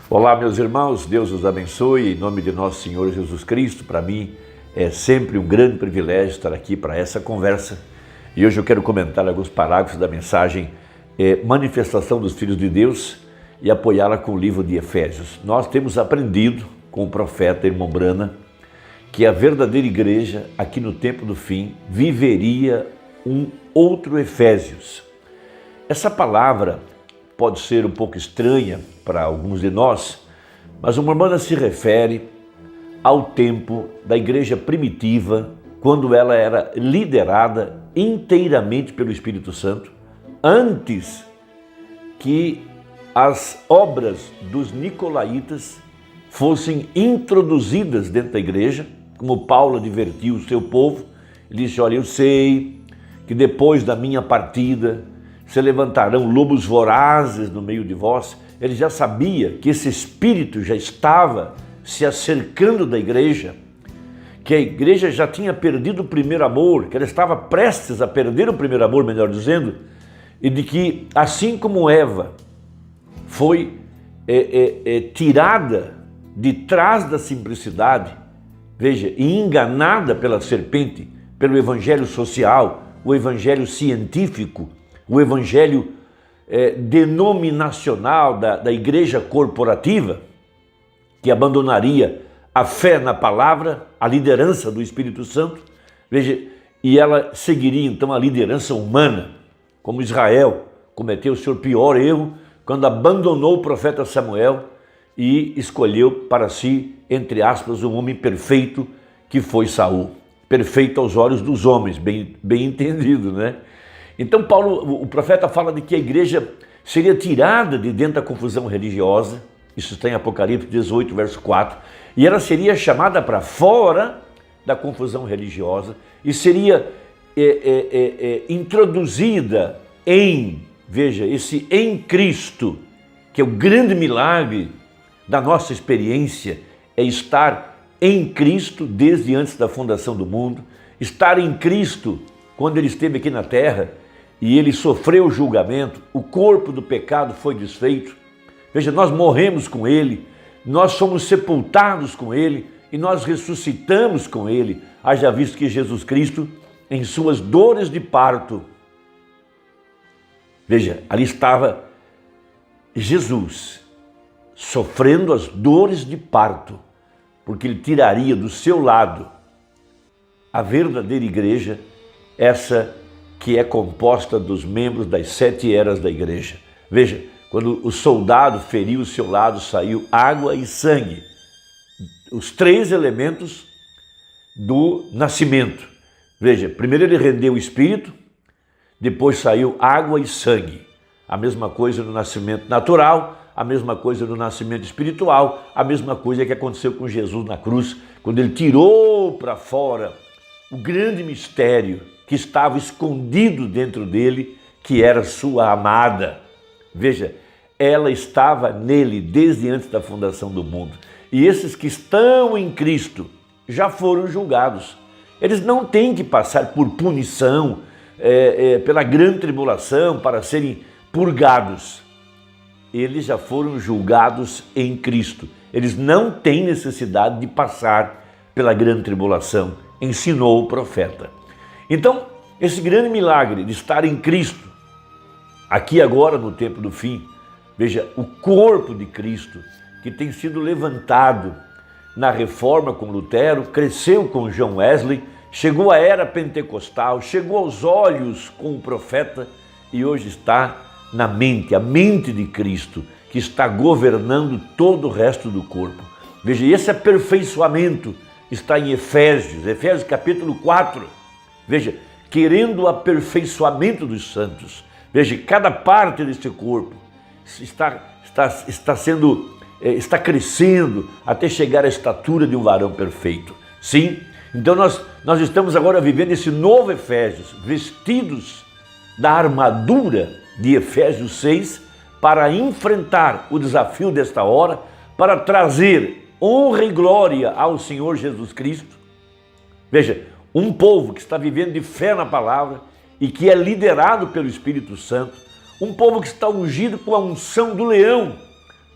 Olá, meus irmãos, Deus os abençoe, em nome de nosso Senhor Jesus Cristo. Para mim é sempre um grande privilégio estar aqui para essa conversa. E hoje eu quero comentar alguns parágrafos da mensagem Manifestação dos Filhos de Deus e apoiá-la com o livro de Efésios. Nós temos aprendido com o profeta irmão Branham que a verdadeira igreja, aqui no tempo do fim, viveria um outro Efésios. Essa palavra pode ser um pouco estranha para alguns de nós, mas o Mormona se refere ao tempo da igreja primitiva, quando ela era liderada inteiramente pelo Espírito Santo, antes que as obras dos nicolaítas fossem introduzidas dentro da igreja, como Paulo advertiu o seu povo. Ele disse: olha, eu sei que depois da minha partida se levantarão lobos vorazes no meio de vós. Ele já sabia que esse espírito já estava se acercando da igreja, que a igreja já tinha perdido o primeiro amor, que ela estava prestes a perder o primeiro amor, melhor dizendo, e de que assim como Eva foi tirada de trás da simplicidade, veja, e enganada pela serpente, pelo evangelho social, o evangelho científico, o evangelho denominacional da igreja corporativa, que abandonaria a fé na palavra, a liderança do Espírito Santo, veja, e ela seguiria então a liderança humana, como Israel cometeu o seu pior erro quando abandonou o profeta Samuel e escolheu para si, entre aspas, um homem perfeito que foi Saul. Perfeito aos olhos dos homens, bem entendido, né? Então Paulo, o profeta, fala de que a igreja seria tirada de dentro da confusão religiosa, isso está em Apocalipse 18, verso 4, e ela seria chamada para fora da confusão religiosa e seria introduzida em, veja, esse em Cristo, que é o grande milagre da nossa experiência, é estar em Cristo desde antes da fundação do mundo, estar em Cristo quando ele esteve aqui na terra e ele sofreu o julgamento, o corpo do pecado foi desfeito. Veja, nós morremos com ele, nós somos sepultados com ele e nós ressuscitamos com ele. Haja visto que Jesus Cristo, em suas dores de parto, veja, ali estava Jesus sofrendo as dores de parto, porque ele tiraria do seu lado a verdadeira igreja, essa que é composta dos membros das 7 eras da igreja. Veja, quando o soldado feriu o seu lado, saiu água e sangue, os 3 elementos do nascimento. Veja, primeiro ele rendeu o espírito, depois saiu água e sangue. A mesma coisa no nascimento natural, a mesma coisa no nascimento espiritual, a mesma coisa que aconteceu com Jesus na cruz, quando ele tirou para fora o grande mistério que estava escondido dentro dele, que era sua amada. Veja, ela estava nele desde antes da fundação do mundo. E esses que estão em Cristo já foram julgados. Eles não têm que passar por punição, pela grande tribulação para serem purgados. Eles já foram julgados em Cristo. Eles não têm necessidade de passar pela grande tribulação, ensinou o profeta. Então, esse grande milagre de estar em Cristo, aqui agora no tempo do fim, veja, o corpo de Cristo, que tem sido levantado na reforma com Lutero, cresceu com John Wesley, chegou à era pentecostal, chegou aos olhos com o profeta e hoje está na mente, a mente de Cristo, que está governando todo o resto do corpo. Veja, esse aperfeiçoamento está em Efésios capítulo 4. Veja, querendo o aperfeiçoamento dos santos. Veja, cada parte desse corpo está crescendo até chegar à estatura de um varão perfeito. Sim, então nós estamos agora vivendo esse novo Efésios, vestidos da armadura de Efésios 6, para enfrentar o desafio desta hora, para trazer honra e glória ao Senhor Jesus Cristo. Veja, um povo que está vivendo de fé na palavra e que é liderado pelo Espírito Santo, um povo que está ungido com a unção do leão,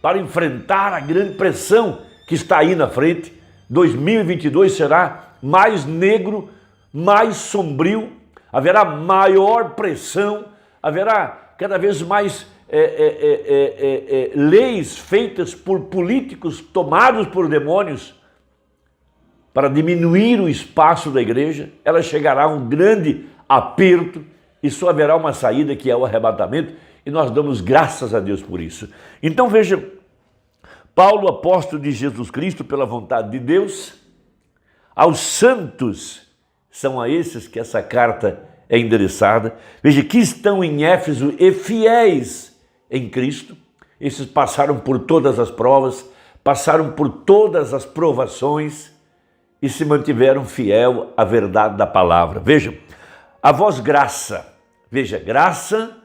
para enfrentar a grande pressão que está aí na frente. 2022 será mais negro, mais sombrio, haverá maior pressão, haverá cada vez mais leis feitas por políticos tomados por demônios para diminuir o espaço da igreja. Ela chegará a um grande aperto e só haverá uma saída, que é o arrebatamento, e nós damos graças a Deus por isso. Então veja, Paulo, apóstolo de Jesus Cristo pela vontade de Deus, aos santos, são a esses que essa carta é endereçada. Veja, que estão em Éfeso e fiéis em Cristo. Esses passaram por todas as provas, passaram por todas as provações e se mantiveram fiel à verdade da palavra. Veja, a vós graça. Veja, graça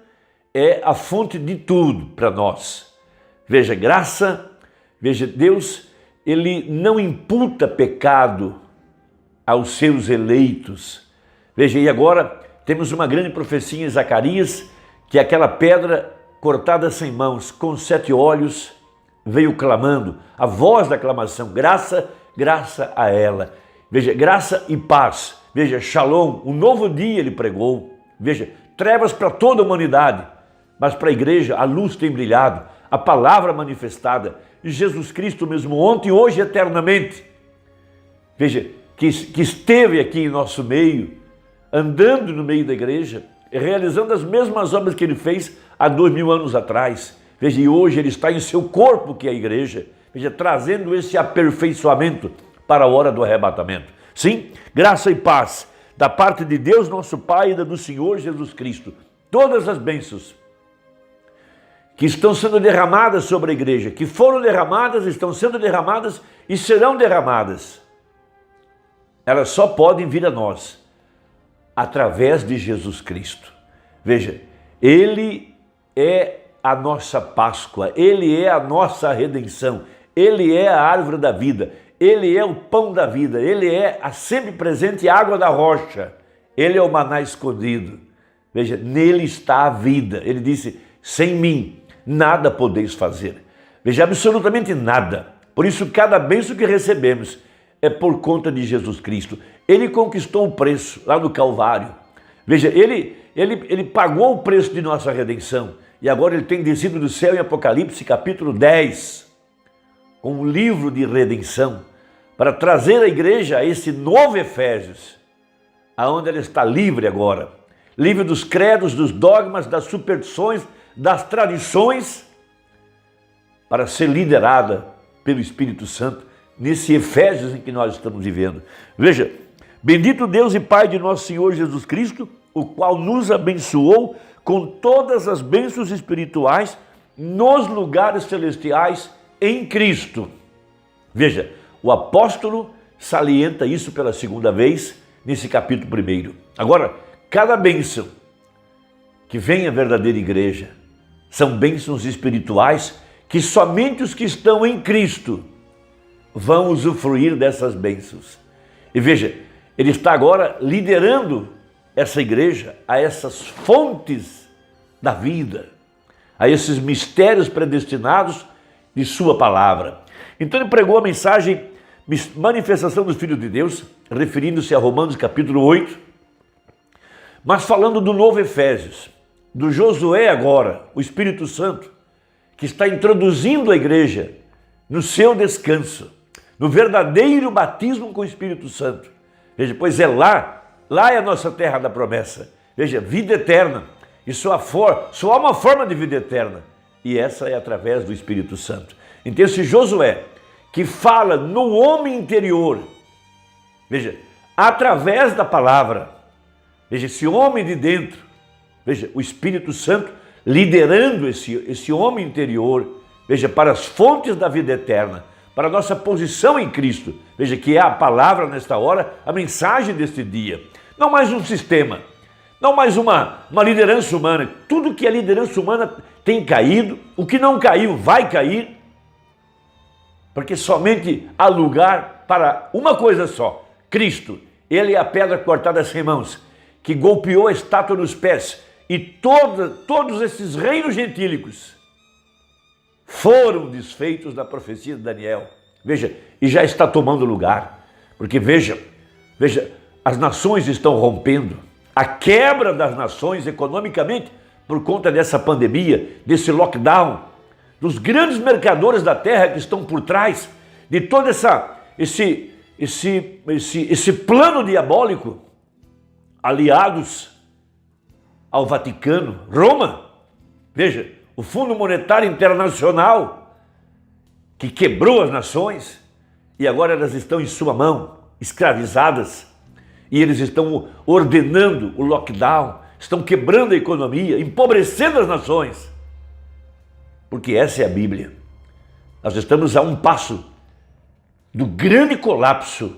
é a fonte de tudo para nós. Veja, graça, veja, Deus, ele não imputa pecado aos seus eleitos. Veja, e agora temos uma grande profecia em Zacarias, que aquela pedra cortada sem mãos, com 7 olhos, veio clamando, a voz da aclamação, graça, graça a ela. Veja, graça e paz. Veja, Shalom, um novo dia ele pregou. Veja, trevas para toda a humanidade, mas para a igreja a luz tem brilhado, a palavra manifestada, Jesus Cristo mesmo ontem, hoje e eternamente. Veja, que esteve aqui em nosso meio, andando no meio da igreja, realizando as mesmas obras que ele fez há 2000 anos atrás. Veja, e hoje ele está em seu corpo, que é a igreja. Veja, trazendo esse aperfeiçoamento para a hora do arrebatamento. Sim, graça e paz da parte de Deus, nosso Pai, e do Senhor Jesus Cristo. Todas as bênçãos que estão sendo derramadas sobre a igreja, que foram derramadas, estão sendo derramadas e serão derramadas, elas só podem vir a nós através de Jesus Cristo. Veja, Ele é a nossa Páscoa, Ele é a nossa redenção, Ele é a árvore da vida, Ele é o pão da vida, Ele é a sempre presente água da rocha, Ele é o maná escondido. Veja, nele está a vida. Ele disse, sem mim nada podeis fazer. Veja, absolutamente nada. Por isso, cada bênção que recebemos é por conta de Jesus Cristo. Ele conquistou o preço lá no Calvário. Veja, ele pagou o preço de nossa redenção. E agora ele tem descido do céu em Apocalipse, capítulo 10, um livro de redenção, para trazer a igreja a esse novo Efésios, aonde ela está livre agora. Livre dos credos, dos dogmas, das superstições, das tradições, para ser liderada pelo Espírito Santo nesse Efésios em que nós estamos vivendo. Veja, bendito Deus e Pai de nosso Senhor Jesus Cristo, o qual nos abençoou com todas as bênçãos espirituais nos lugares celestiais em Cristo. Veja, o apóstolo salienta isso pela segunda vez nesse capítulo 1. Agora, cada bênção que vem à verdadeira igreja são bênçãos espirituais que somente os que estão em Cristo vão usufruir dessas bênçãos. E veja, ele está agora liderando essa igreja a essas fontes da vida, a esses mistérios predestinados de sua palavra. Então ele pregou a mensagem manifestação dos filhos de Deus, referindo-se a Romanos capítulo 8, mas falando do novo Efésios, do Josué agora, o Espírito Santo, que está introduzindo a igreja no seu descanso, no verdadeiro batismo com o Espírito Santo. Veja, pois é lá é a nossa terra da promessa. Veja, vida eterna. E só há uma forma de vida eterna, e essa é através do Espírito Santo. Então esse Josué, que fala no homem interior, veja, através da palavra, veja, esse homem de dentro, veja, o Espírito Santo liderando esse homem interior, veja, para as fontes da vida eterna, para a nossa posição em Cristo, veja, que é a palavra nesta hora, a mensagem deste dia. Não mais um sistema, não mais uma liderança humana. Tudo que é liderança humana tem caído, o que não caiu vai cair, porque somente há lugar para uma coisa só, Cristo. Ele é a pedra cortada sem mãos, que golpeou a estátua nos pés, e todos esses reinos gentílicos foram desfeitos na profecia de Daniel. Veja, e já está tomando lugar, porque veja, as nações estão rompendo, a quebra das nações economicamente por conta dessa pandemia, desse lockdown, dos grandes mercadores da terra que estão por trás de todo esse plano diabólico, aliados ao Vaticano, Roma, veja, o Fundo Monetário Internacional, que quebrou as nações, e agora elas estão em sua mão, escravizadas, e eles estão ordenando o lockdown, estão quebrando a economia, empobrecendo as nações, porque essa é a Bíblia. Nós estamos a um passo do grande colapso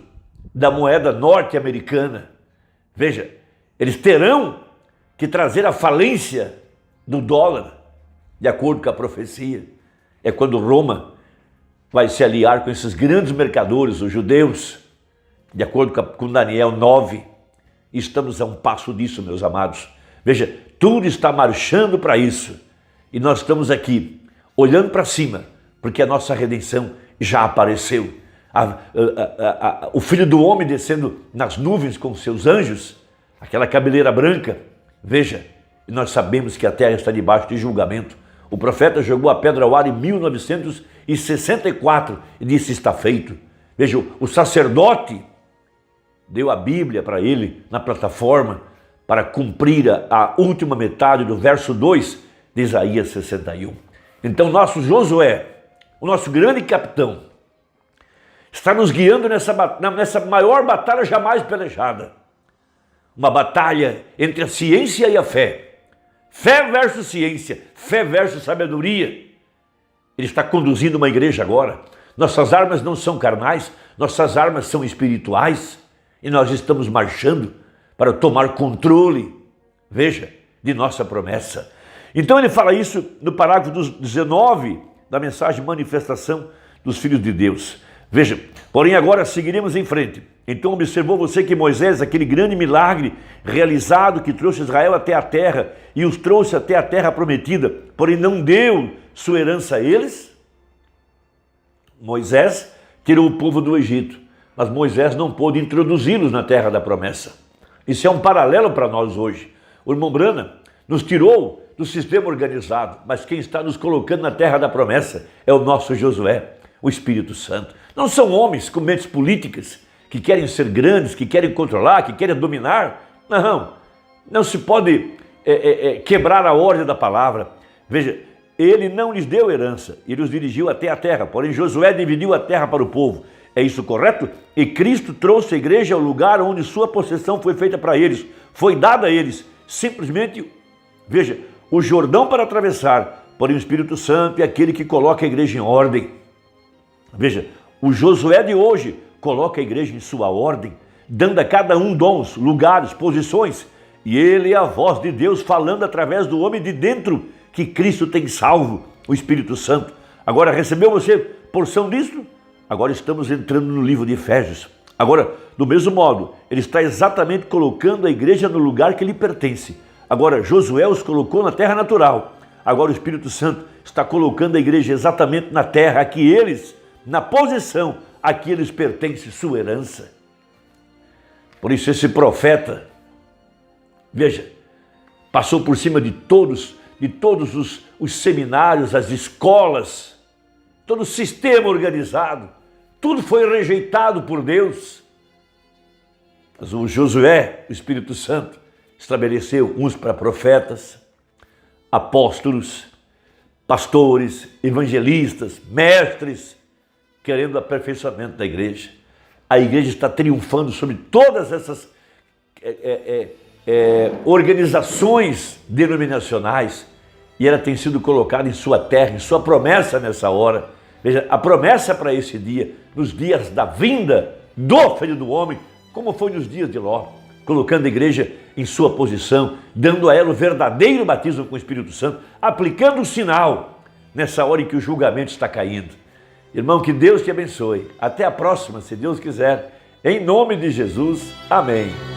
da moeda norte-americana. Veja, eles terão que trazer a falência do dólar, de acordo com a profecia. É quando Roma vai se aliar com esses grandes mercadores, os judeus, de acordo com Daniel 9. Estamos a um passo disso, meus amados. Veja, tudo está marchando para isso. E nós estamos aqui, olhando para cima, porque a nossa redenção já apareceu. O Filho do Homem descendo nas nuvens com seus anjos, aquela cabeleira branca. Veja, nós sabemos que a terra está debaixo de julgamento. O profeta jogou a pedra ao ar em 1964 e disse: está feito. Veja, o sacerdote deu a Bíblia para ele na plataforma para cumprir a última metade do verso 2 de Isaías 61. Então nosso Josué, o nosso grande capitão, está nos guiando nessa maior batalha jamais pelejada. Uma batalha entre a ciência e a fé. Fé versus ciência, fé versus sabedoria. Ele está conduzindo uma igreja agora. Nossas armas não são carnais, nossas armas são espirituais. E nós estamos marchando para tomar controle, veja, de nossa promessa. Então ele fala isso no parágrafo 19 da mensagem Manifestação dos Filhos de Deus. Veja, porém agora seguiremos em frente. Então observou você que Moisés, aquele grande milagre realizado que trouxe Israel até a terra e os trouxe até a terra prometida, porém não deu sua herança a eles? Moisés tirou o povo do Egito, mas Moisés não pôde introduzi-los na terra da promessa. Isso é um paralelo para nós hoje. O irmão Brana nos tirou do sistema organizado, mas quem está nos colocando na terra da promessa é o nosso Josué, o Espírito Santo. Não são homens com mentes políticas que querem ser grandes, que querem controlar, que querem dominar. Não se pode quebrar a ordem da palavra. Veja, ele não lhes deu herança, ele os dirigiu até a terra, porém Josué dividiu a terra para o povo. É isso correto? E Cristo trouxe a igreja ao lugar onde sua possessão foi feita para eles, foi dada a eles. Simplesmente, veja, o Jordão para atravessar, porém o Espírito Santo é aquele que coloca a igreja em ordem. Veja, o Josué de hoje coloca a igreja em sua ordem, dando a cada um dons, lugares, posições, e ele é a voz de Deus falando através do homem de dentro que Cristo tem salvo, o Espírito Santo. Agora, recebeu você porção disso? Agora estamos entrando no livro de Efésios. Agora, do mesmo modo, ele está exatamente colocando a igreja no lugar que lhe pertence. Agora, Josué os colocou na terra natural. Agora o Espírito Santo está colocando a igreja exatamente na terra, aqui eles, na posição a que eles pertencem, sua herança. Por isso esse profeta, veja, passou por cima de todos os seminários, as escolas, todo o sistema organizado, tudo foi rejeitado por Deus. Mas o Josué, o Espírito Santo, estabeleceu uns para profetas, apóstolos, pastores, evangelistas, mestres, querendo o aperfeiçoamento da igreja. A igreja está triunfando sobre todas essas organizações denominacionais e ela tem sido colocada em sua terra, em sua promessa nessa hora. Veja, a promessa para esse dia, nos dias da vinda do Filho do Homem, como foi nos dias de Ló, colocando a igreja em sua posição, dando a ela o verdadeiro batismo com o Espírito Santo, aplicando o sinal nessa hora em que o julgamento está caindo. Irmão, que Deus te abençoe. Até a próxima, se Deus quiser. Em nome de Jesus. Amém.